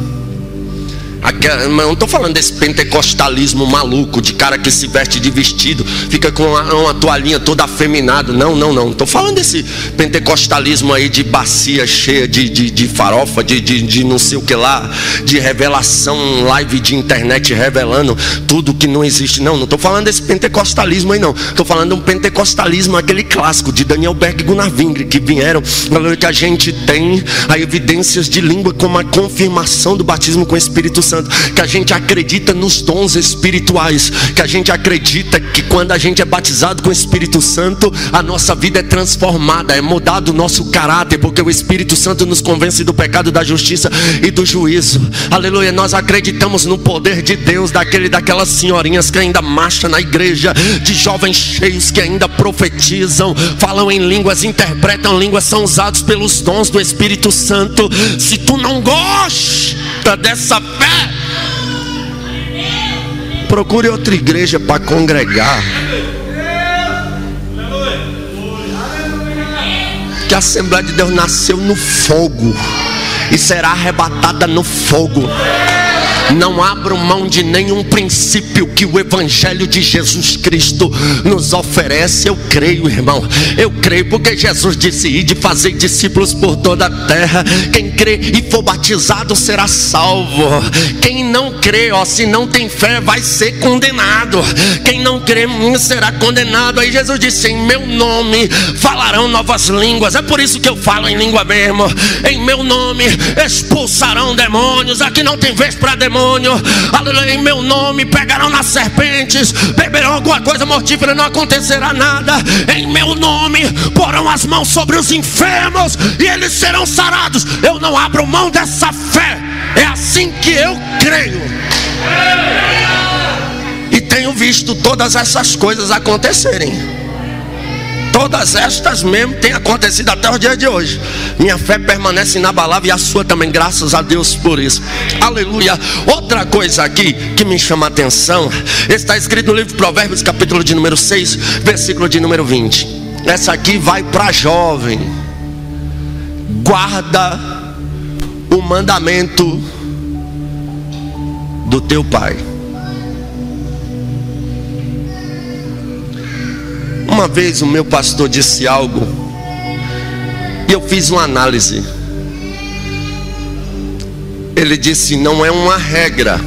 Eu não estou falando desse pentecostalismo maluco, de cara que se veste de vestido, fica com uma toalhinha toda afeminada. Não estou falando desse pentecostalismo aí de bacia cheia de farofa, de não sei o que lá, de revelação, live de internet revelando tudo que não existe. Não estou falando desse pentecostalismo aí, não. Estou falando de um pentecostalismo, aquele clássico de Daniel Berg e Gunnar Wingre, que vieram, que a gente tem a evidências de língua como a confirmação do batismo com o Espírito Santo, que a gente acredita nos dons espirituais, que a gente acredita que quando a gente é batizado com o Espírito Santo, a nossa vida é transformada, é mudado o nosso caráter, porque o Espírito Santo nos convence do pecado, da justiça e do juízo. Aleluia. Nós acreditamos no poder de Deus, daquelas senhorinhas que ainda marcham na igreja, de jovens cheios que ainda profetizam, falam em línguas, interpretam línguas, são usados pelos dons do Espírito Santo. Se tu não gosta dessa fé, procure outra igreja para congregar. Que a Assembleia de Deus nasceu no fogo e será arrebatada no fogo. Não abram mão de nenhum princípio que o Evangelho de Jesus Cristo nos oferece. Eu creio, irmão, eu creio, porque Jesus disse: ide fazer discípulos por toda a terra. Quem crê e for batizado será salvo. Quem não crê, se não tem fé, vai ser condenado. Quem não crê será condenado. Aí Jesus disse: em meu nome falarão novas línguas. É por isso que eu falo em língua mesmo. Em meu nome expulsarão demônios. Aqui não tem vez para demônio. Aleluia. Em meu nome pegarão nas serpentes, beberão alguma coisa mortífera, não acontecerá nada. Em meu nome porão as mãos sobre os enfermos e eles serão sarados. Eu não abro mão dessa fé. É assim que eu creio. E tenho visto todas essas coisas acontecerem. Todas estas mesmo têm acontecido até o dia de hoje. Minha fé permanece inabalável e a sua também, graças a Deus por isso. Aleluia. Outra coisa aqui que me chama a atenção, está escrito no livro de Provérbios, capítulo de número 6, versículo de número 20. Essa aqui vai para jovem. guarda o mandamento do teu pai. Uma vez o meu pastor disse algo e eu fiz uma análise. Ele disse: não é uma regra,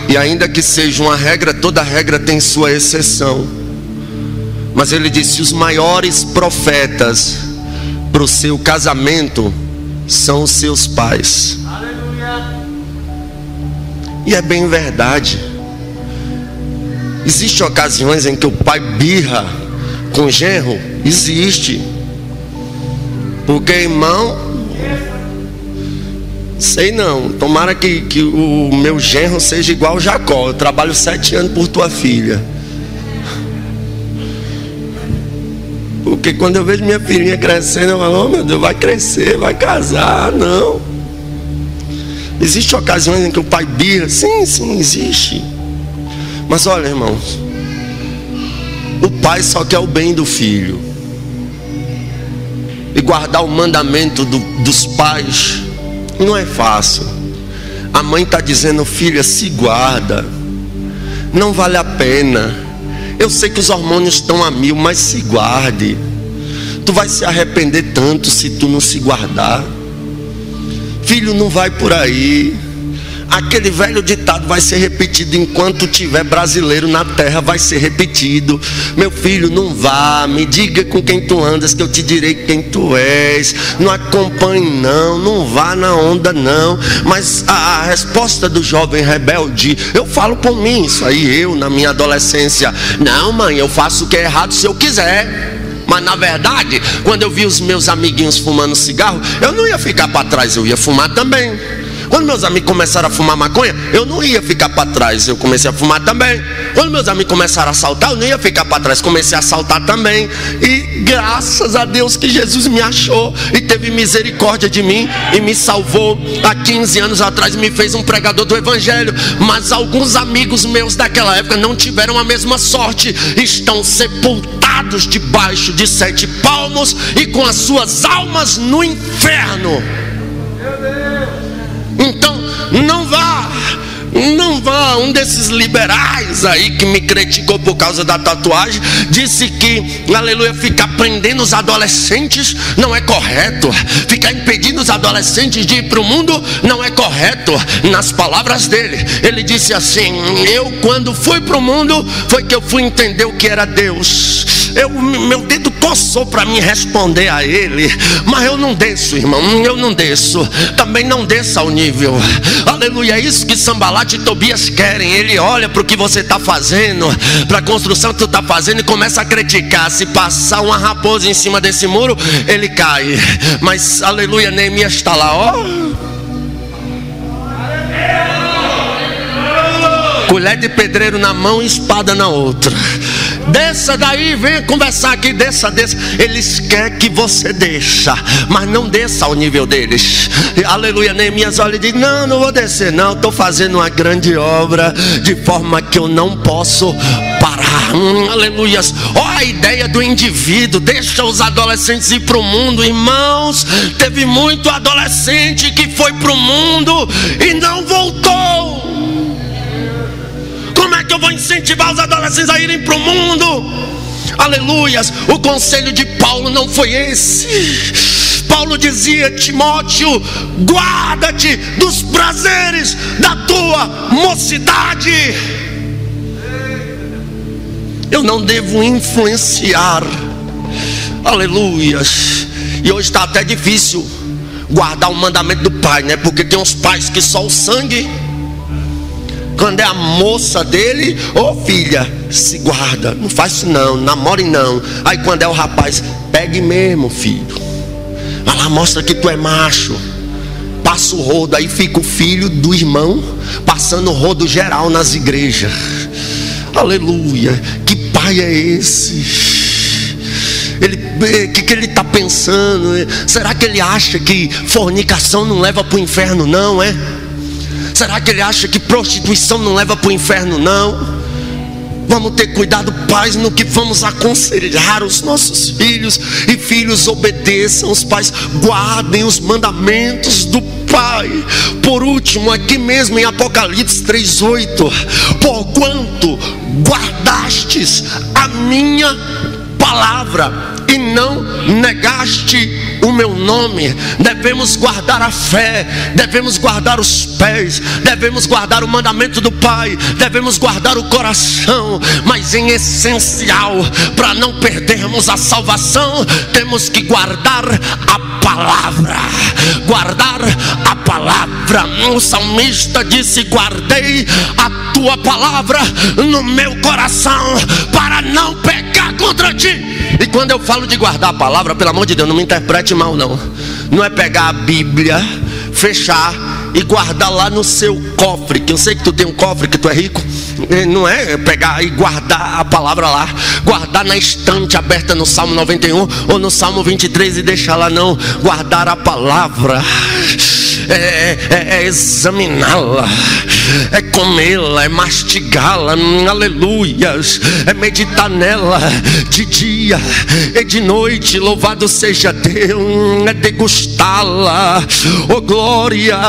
e ainda que seja uma regra, toda regra tem sua exceção. Mas ele disse: os maiores profetas para o seu casamento são os seus pais. E é bem verdade. Existem ocasiões em que o pai birra com o genro? Existe. Porque, irmão, sei não, tomara que o meu genro seja igual o Jacó. Eu trabalho 7 anos por tua filha. Porque quando eu vejo minha filhinha crescendo, eu falo: oh, meu Deus, vai crescer, vai casar. Não. Existem ocasiões em que o pai birra. Sim, existe. Mas olha, irmãos, o pai só quer o bem do filho. E guardar o mandamento dos pais não é fácil. A mãe está dizendo: filha, se guarda, não vale a pena. Eu sei que os hormônios estão a 1000, mas se guarde. Tu vai se arrepender tanto se tu não se guardar. Filho, não vai por aí. Aquele velho ditado vai ser repetido enquanto tiver brasileiro na terra, vai ser repetido. Meu filho, não vá, me diga com quem tu andas, que eu te direi quem tu és. Não acompanhe não vá na onda não. Mas a resposta do jovem rebelde, eu falo por mim, isso aí, eu na minha adolescência: não, mãe, eu faço o que é errado se eu quiser. Mas na verdade, quando eu vi os meus amiguinhos fumando cigarro, eu não ia ficar para trás, eu ia fumar também. Quando meus amigos começaram a fumar maconha, eu não ia ficar para trás, eu comecei a fumar também. Quando meus amigos começaram a assaltar, eu não ia ficar para trás, comecei a assaltar também. E graças a Deus que Jesus me achou e teve misericórdia de mim e me salvou. Há 15 anos atrás me fez um pregador do evangelho. Mas alguns amigos meus daquela época não tiveram a mesma sorte, estão sepultados debaixo de 7 palmos e com as suas almas no inferno. Então, não vá. Um desses liberais aí que me criticou por causa da tatuagem disse que, aleluia, ficar prendendo os adolescentes não é correto. Ficar impedindo os adolescentes de ir para o mundo não é correto. Nas palavras dele, ele disse assim: eu quando fui para o mundo foi que eu fui entender o que era Deus. Meu dedo coçou para mim responder a ele, mas eu não desço, irmão, eu não desço. Também não desça ao nível, aleluia. É isso que Sambalat e Tobias querem. Ele olha para o que você está fazendo, para a construção que tu está fazendo, e começa a criticar. Se passar uma raposa em cima desse muro, ele cai. Mas aleluia, Neemias está lá, ó, colher de pedreiro na mão e espada na outra. Desça daí, venha conversar aqui, desça. Eles querem que você desça, mas não desça ao nível deles. Aleluia. Neemias olha e diz: não vou descer não, estou fazendo uma grande obra, de forma que eu não posso parar. Aleluias. Ó, a ideia do indivíduo: deixa os adolescentes ir para o mundo. Irmãos, teve muito adolescente que foi para o mundo e não voltou. Como é que eu vou incentivar os adolescentes a irem para o mundo? Aleluias. O conselho de Paulo não foi esse. Paulo dizia: Timóteo, guarda-te dos prazeres da tua mocidade. Eu não devo influenciar. Aleluias. E hoje está até difícil guardar o mandamento do pai, né? Porque tem uns pais que só o sangue. Quando é a moça dele: ô filha, se guarda, não faz isso não, namore não. Aí quando é o rapaz: pegue mesmo, filho, vai lá, mostra que tu é macho. Passa o rodo. Aí fica o filho do irmão passando o rodo geral nas igrejas. Aleluia. Que pai é esse? Que ele está pensando? Será que ele acha que fornicação não leva para o inferno não, é? Será que ele acha que prostituição não leva para o inferno não? Vamos ter cuidado, pais, no que vamos aconselhar os nossos filhos. E filhos, obedeçam os pais, guardem os mandamentos do Pai. Por último, aqui mesmo em Apocalipse 3:8: porquanto guardastes a minha palavra e não negaste o meu nome. Devemos guardar a fé, devemos guardar os pés, devemos guardar o mandamento do Pai, devemos guardar o coração. Mas em essencial, para não perdermos a salvação, temos que guardar a palavra. Guardar a palavra. O salmista disse: guardei a tua palavra no meu coração para não pecar contra ti. E quando eu falo de guardar a palavra, pelo amor de Deus, não me interprete mal não. Não é pegar a Bíblia, fechar e guardar lá no seu cofre, que eu sei que tu tem um cofre, que tu é rico. Não é pegar e guardar a palavra lá, guardar na estante aberta no Salmo 91 ou no Salmo 23 e deixar lá, não. Guardar a palavra é examiná-la, é comê-la, é mastigá-la, aleluias, é meditar nela de dia e de noite. Louvado seja Deus. É degustá-la, oh glória,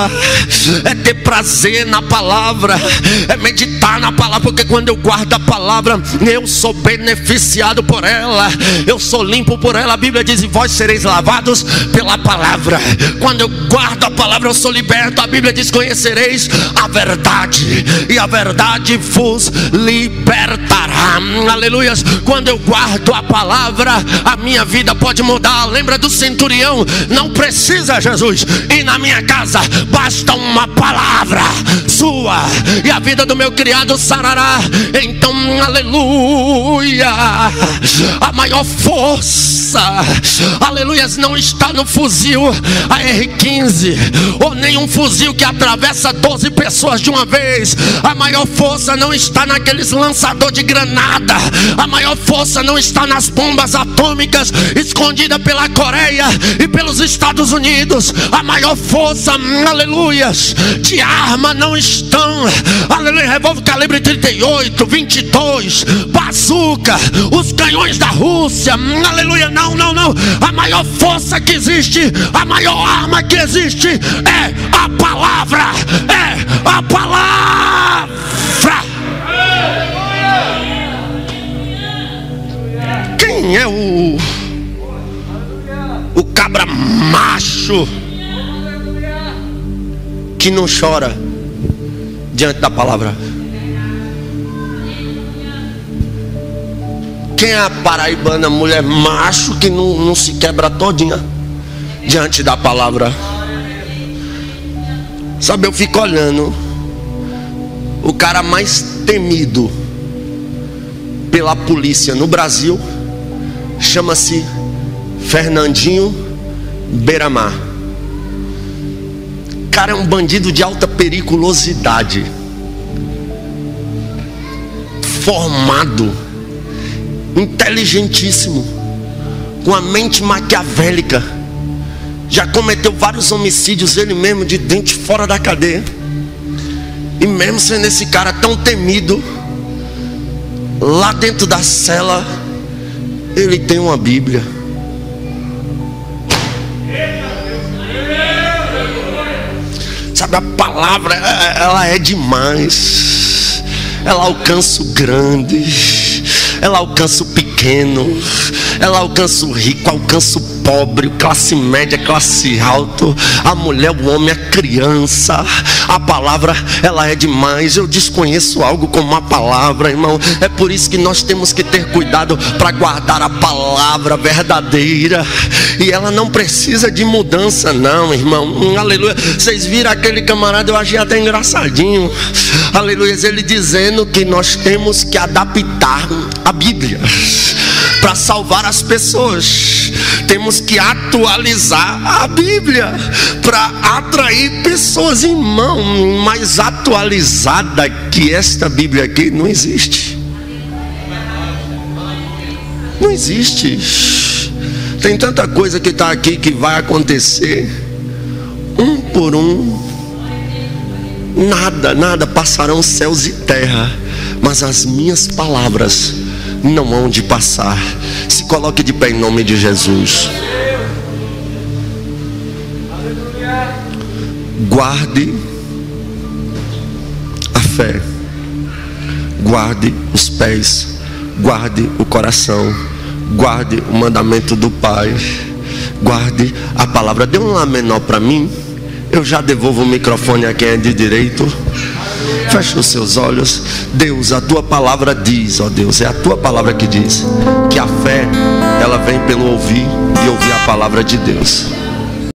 é ter prazer na palavra, é meditar na palavra, porque quando eu guardo a palavra, eu sou beneficiado por ela, eu sou limpo por ela. A Bíblia diz: e vós sereis lavados pela palavra. Quando eu guardo a palavra, eu sou liberto. A Bíblia diz: conhecereis a verdade, e a verdade vos libertará. Aleluias. Quando eu guardo a palavra, a minha vida pode mudar. Lembra do centurião? Não precisa, Jesus, ir na minha casa, basta uma palavra sua e a vida do meu criado sarará. Então, aleluia, a maior força, aleluias, não está no fuzil AR-15 ou nem um fuzil que atravessa 12 pessoas de uma vez. A maior força não está naqueles lançadores de granada. A maior força não está nas bombas atômicas escondidas pela Coreia e pelos Estados Unidos. A maior força, aleluias, de arma não estão, aleluia, revólver calibre 38, 22, bazuca, os canhões da Rússia, aleluia, não. A maior força que existe, a maior arma que existe é a palavra, é a palavra. Quem é o cabra macho que não chora diante da palavra? Quem é a paraibana mulher macho que não se quebra todinha diante da palavra? Sabe, eu fico olhando o cara mais temido pela polícia no Brasil, chama-se Fernandinho Beiramar. O cara é um bandido de alta periculosidade, formado, inteligentíssimo, com a mente maquiavélica. Já cometeu vários homicídios ele mesmo, de dentro e fora da cadeia. E mesmo sendo esse cara tão temido, lá dentro da cela ele tem uma Bíblia. Sabe, a palavra, ela é demais. Ela alcança o grande, ela alcança o pequeno, ela alcança o rico, alcança o pobre, classe média, classe alta, a mulher, o homem, a criança. A palavra, ela é demais. Eu desconheço algo como a palavra, irmão. É por isso que nós temos que ter cuidado para guardar a palavra verdadeira. E ela não precisa de mudança não, irmão. Aleluia. Vocês viram aquele camarada, eu achei até engraçadinho, aleluia, ele dizendo que nós temos que adaptar a Bíblia para salvar as pessoas. Temos que atualizar a Bíblia para atrair pessoas, irmão. Mais atualizada que esta Bíblia aqui não existe. Não existe. Tem tanta coisa que está aqui que vai acontecer, um por um. Nada passarão céus e terra, mas as minhas palavras não hão de passar. Se coloque de pé em nome de Jesus. Guarde a fé, guarde os pés, guarde o coração, guarde o mandamento do Pai, guarde a palavra. Dê um lá menor para mim. Eu já devolvo o microfone a quem é de direito. Feche os seus olhos. Deus, a tua palavra diz, ó Deus, é a tua palavra que diz que a fé, ela vem pelo ouvir e ouvir a palavra de Deus.